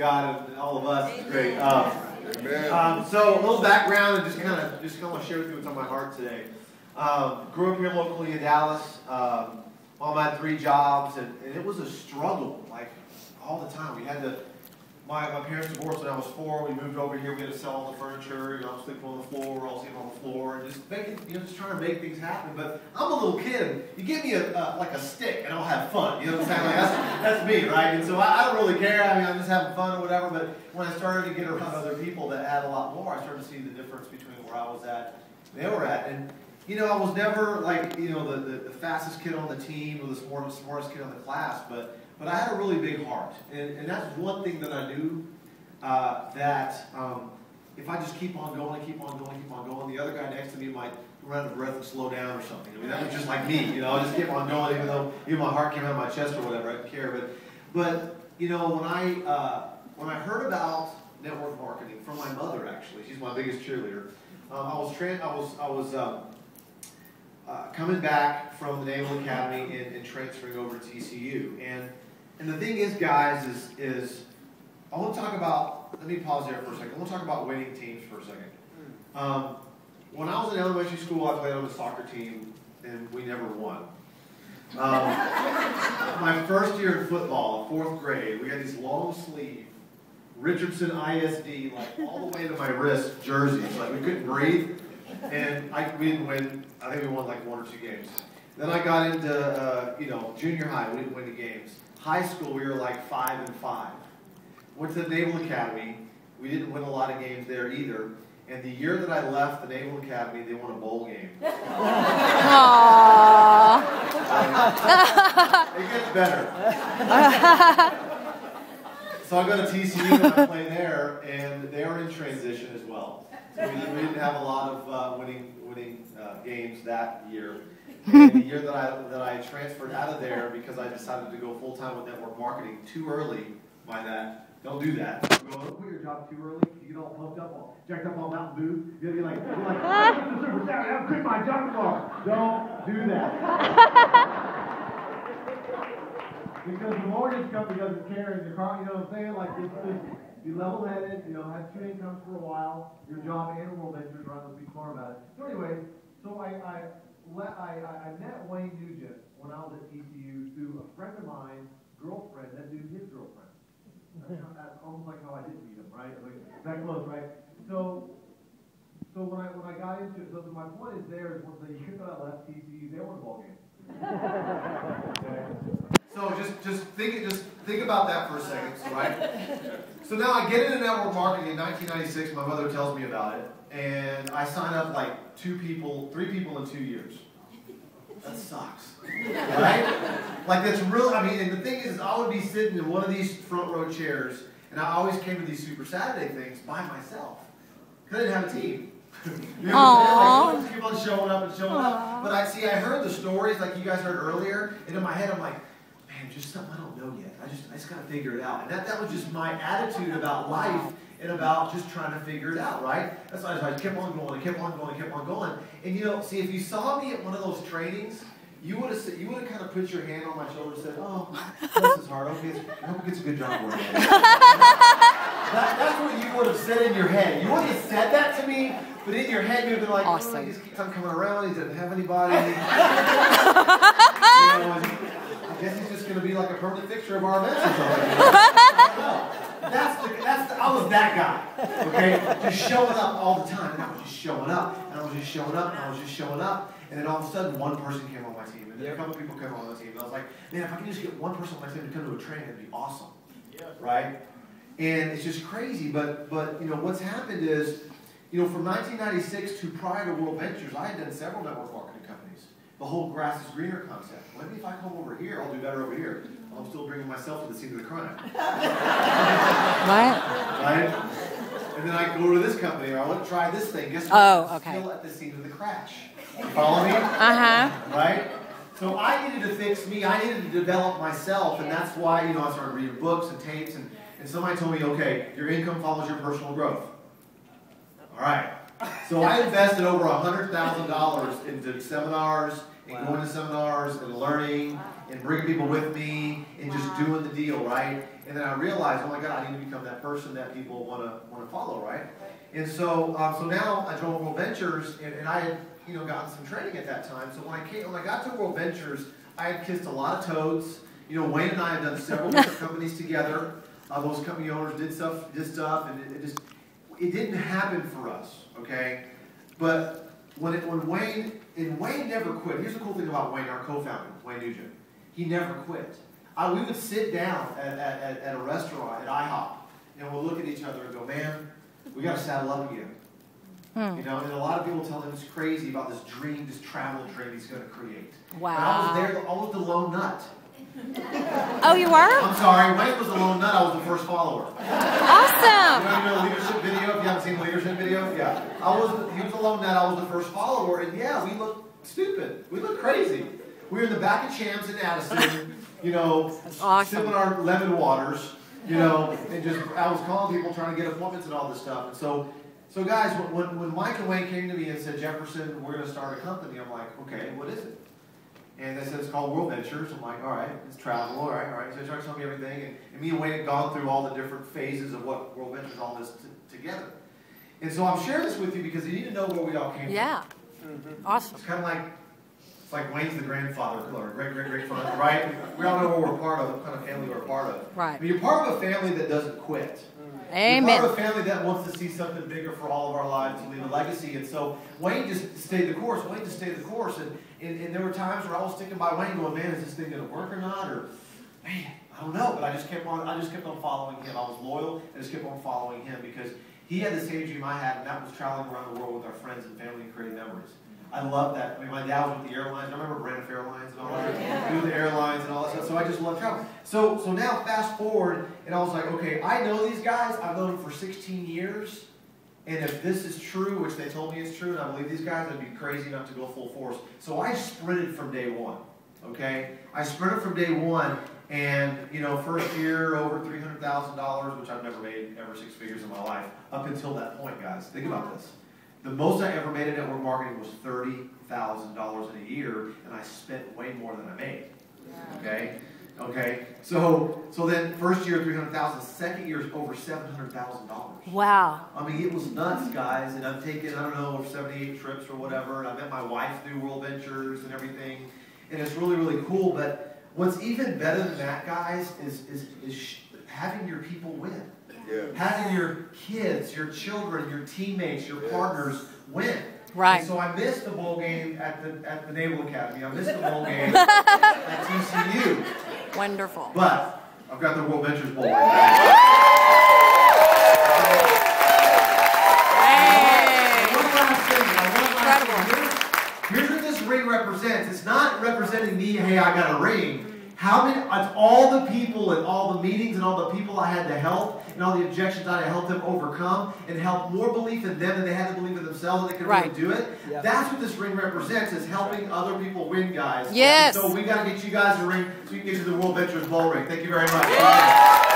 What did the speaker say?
God and all of us. It's great. So a little background and just kind of want to share with you what's on my heart today. Grew up here locally in Dallas. Mom had 3 jobs, and it was a struggle, like all the time. We had to. My parents divorced when I was 4. We moved over here. We had to sell all the furniture. I was sleeping on the floor. I was sleeping on the floor, and just making, just trying to make things happen. But I'm a little kid. You give me like a stick, and I'll have fun. You know what I'm saying? Like that's me, right? And so I don't really care. I mean, I'm just having fun or whatever. But when I started to get around other people that had a lot more, I started to see the difference between where I was at and they were at. And I was never like the fastest kid on the team or the smartest kid in the class, but I had a really big heart, and that's one thing that I knew, that if I just keep on going, the other guy next to me might run out of breath and slow down or something. I mean, that was just like me, I just keep on going, even though my heart came out of my chest or whatever, I didn't care. But when I heard about network marketing from my mother, actually, she's my biggest cheerleader. I was coming back from the Naval Academy and transferring over to TCU. And the thing is, guys, is I want to talk about, let me pause there for a second. I want to talk about winning teams for a second. When I was in elementary school, I played on the soccer team, and we never won. My first year in football, 4th grade, we had these long sleeve Richardson ISD, like all the way to my wrist jerseys. Like we couldn't breathe, and we didn't win. I think we won like 1 or 2 games. Then I got into junior high. We didn't win the games. High school, we were like 5-5. Went to the Naval Academy. We didn't win a lot of games there either. And the year that I left the Naval Academy, they won a bowl game. Aww. It gets better. So I go to TCU and I play there, and they were in transition as well. So we didn't have a lot of winning games that year. And the year that I transferred out of there because I decided to go full-time with network marketing too early by that. Don't do that. Don't quit your job too early. You get all pumped up, jacked up on Mountain Dew. You're like, I'm the super Saturday, I'm quitting my job tomorrow. Don't do that. Because the mortgage company doesn't care in your car, you know what I'm saying? Like, just be level-headed, have 2 incomes for a while. Your job and world ventures, right? Let's be smart about it. So anyway, I met Wayne Nugent when I was at TCU through a friend of mine's girlfriend that knew his girlfriend. That's almost like how I did meet him, right? Like, that close, right? So when I got into it, so my point is there is the year that I left TCU, they won a ball game. Okay. So just think about that for a second, right? So now I get into network marketing in 1996. My mother tells me about it, and I sign up like 3 people in 2 years. That sucks, right? Like that's real. I mean, and the thing is, I would be sitting in one of these front row chairs, and I always came to these Super Saturday things by myself because I didn't have a team. You know what I'm saying? Like, I just keep on showing up and showing up. But I heard the stories like you guys heard earlier, and in my head I'm like, man, just something I don't know yet. I just got to figure it out. And that was just my attitude about life and about just trying to figure it out, right? That's why I kept on going, kept on going, kept on going. And see, if you saw me at one of those trainings, you would have kind of put your hand on my shoulder and said, "Oh, this is hard. I hope he gets a good job working." That's what you would have said in your head. You wouldn't have said that to me, but in your head, you'd have been like, awesome. Oh, he just keeps on coming around. He doesn't have anybody. I guess he's just going to be like a permanent fixture of our events or something. I was that guy, okay? Just showing up all the time. And I was just showing up, and I was just showing up, and I was just showing up. And then all of a sudden, one person came on my team, and then a couple people came on the team. And I was like, man, if I can just get one person on my team to come to a training, that'd be awesome, right? And it's just crazy. But what's happened is, from 1996 to prior to World Ventures, I had done several network marketing companies. The whole grass is greener concept. Maybe if I come over here, I'll do better over here. I'm still bringing myself to the scene of the crime. Right? And then I go to this company, or I want to try this thing. Guess what? I'm still at the scene of the crash. You follow me? Right? So I needed to fix me. I needed to develop myself, and that's why I started reading books and tapes. And somebody told me, okay, your income follows your personal growth. All right. So I invested over $100,000 into seminars and going to seminars and learning and bringing people with me and just doing the deal, right? And then I realized, oh my God, I need to become that person that people want to follow, right? And so so now I joined World Ventures, and I had gotten some training at that time. So when I got to World Ventures, I had kissed a lot of toads. Wayne and I have done several different companies together. Those company owners did stuff, and it didn't happen for us, okay? But when Wayne never quit. Here's the cool thing about Wayne, our co-founder, Wayne Nugent. He never quit. We would sit down at a restaurant at IHOP, and we'll look at each other and go, man, we got to saddle up again. And a lot of people tell him he's crazy about this dream, this travel dream he's going to create. Wow. And I was there, I was the lone nut. Oh, you were? I'm sorry, Wayne was the lone nut, I was the first follower. Awesome. You know the leadership video, if you haven't seen the leadership video? Yeah. He was the lone nut, I was the first follower, and yeah, we looked stupid. We looked crazy. We were in the back of Champs in Addison, awesome. sipping our lemon waters, and just, I was calling people trying to get appointments and all this stuff. And so guys, when Mike and Wayne came to me and said, Jefferson, we're going to start a company, I'm like, okay, what is it? And they said, it's called World Ventures. I'm like, all right, it's travel, all right. So they started telling me everything. And me and Wayne had gone through all the different phases of what World Ventures, all this together. And so I'm sharing this with you because you need to know where we all came from. Yeah. Awesome. It's kind of like Wayne's the grandfather, or great-great-great-father, right? We all know what we're part of, what kind of family we're a part of. Right. I mean, you're part of a family that doesn't quit. Amen. You're part of a family that wants to see something bigger for all of our lives, to leave a legacy. And so Wayne just stayed the course. And there were times where I was sticking by Wayne going, man, is this thing going to work or not? Or, man, I don't know. But I just kept on following him. I was loyal. I just kept on following him because he had the same dream I had, and that was traveling around the world with our friends and family and creating memories. I love that. I mean, my dad was with the airlines. I remember Braniff Airlines and all that. Yeah. He was with the airlines and all that stuff. So I just love travel. So now fast forward, and I was like, okay, I know these guys. I've known them for 16 years. And if this is true, which they told me is true, and I believe these guys, I'd be crazy not to go full force. So I sprinted from day one. Okay? I sprinted from day one. And, first year, over $300,000, which I've never made ever 6 figures in my life, up until that point, guys. Think about this. The most I ever made in network marketing was $30,000 in a year, and I spent way more than I made. Okay. So then first year $300,000, second year is over $700,000. Wow. I mean, it was nuts, guys. And I've taken 78 trips or whatever, and I met my wife through World Ventures and everything, and it's really, really cool. But what's even better than that, guys, is having your people win. Yeah. Having your kids, your children, your teammates, your partners win. Right. And so I missed the bowl game at the Naval Academy. I missed the bowl game at TCU. Wonderful. But I've got the World Ventures Bowl right now. Hey. One last thing. Incredible. Here's what this ring represents. It's not representing me, hey, I got a ring. It's all the people and all the meetings and all the people I had to help and all the objections I had to help them overcome and help more belief in them than they had to believe in themselves that they could really do it. Yep. That's what this ring represents, is helping other people win, guys. Yes. So we got to get you guys a ring so you can get to the World Ventures Bowl ring. Thank you very much.